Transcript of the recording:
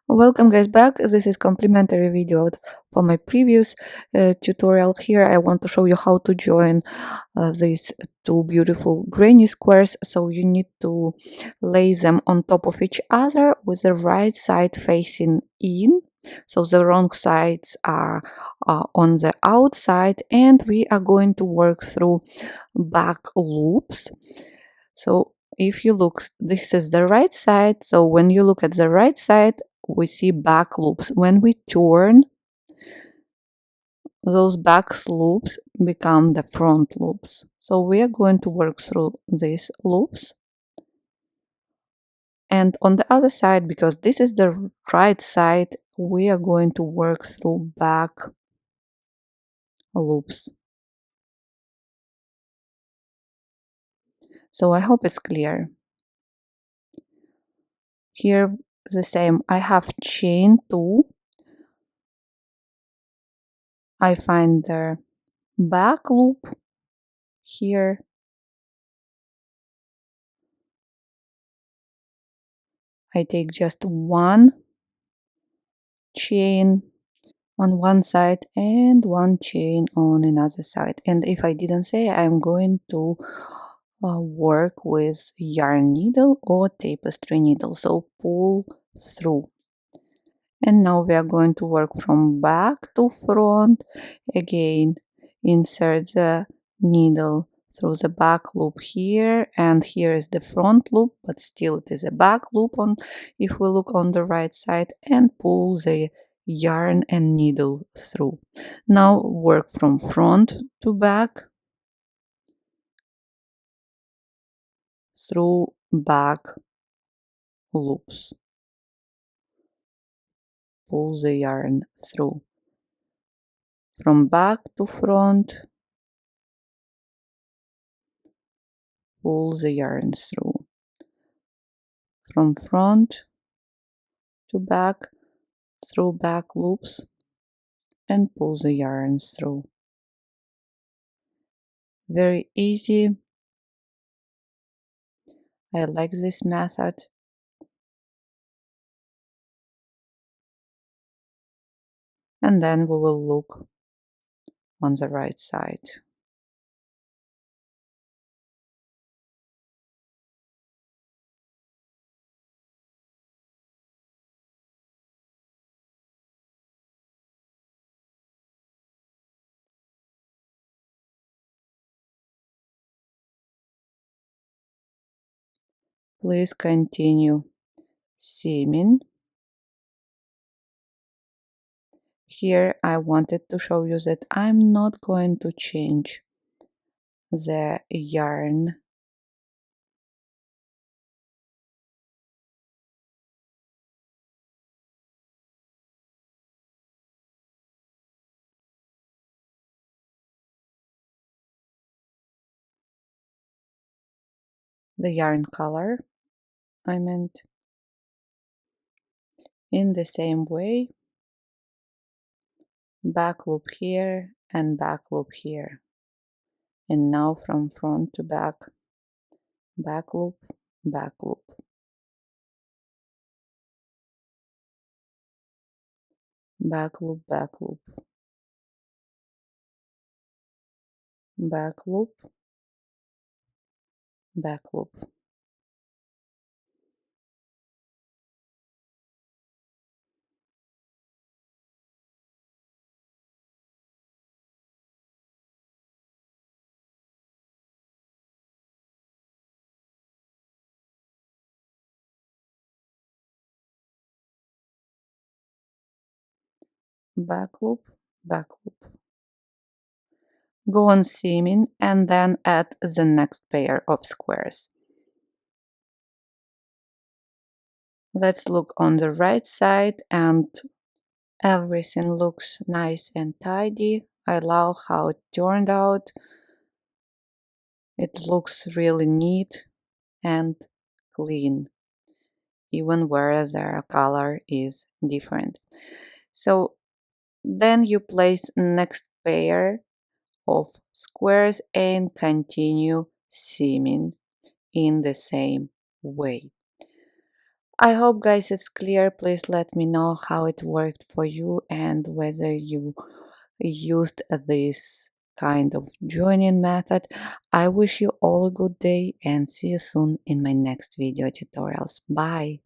Welcome guys back. This is complimentary video for my previous tutorial. Here I want to show you how to join these two beautiful granny squares. So you need to lay them on top of each other with the right side facing in. So the wrong sides are on the outside, and we are going to work through back loops. So if you look, this is the right side. So when you look at the right side, we see back loops. When we turn, those back loops become the front loops. So we are going to work through these loops. And on the other side, because this is the right side, we are going to work through back loops. So I hope it's clear. Here the same, I have chain 2. I find the back loop here. I take just one chain on one side and one chain on another side. And if I didn't say, I'm going to work with yarn needle or tapestry needle. So pull through. And now we are going to work from back to front. Again, insert the needle through the back loop here, and here is the front loop, but still it is a back loop on if we look on the right side, and pull the yarn and needle through. Now work from front to back through back loops. Pull the yarn through. From back to front, pull the yarn through. From front to back through back loops and pull the yarn through. Very easy. I like this method. And then we will look on the right side. Please continue seaming. Here I wanted to show you that I'm not going to change the yarn. The yarn color, I meant, in the same way, back loop here and back loop here. And now from front to back, back loop, back loop, back loop, back loop, back loop, back loop, back loop, back loop. Go on seaming and then add the next pair of squares. Let's look on the right side, and everything looks nice and tidy. I love how it turned out. It looks really neat and clean, even where the color is different. So then you place next pair of squares and continue seaming in the same way. I hope, guys, it's clear. Please let me know how it worked for you and whether you used this kind of joining method. I wish you all a good day and see you soon in my next video tutorials. Bye.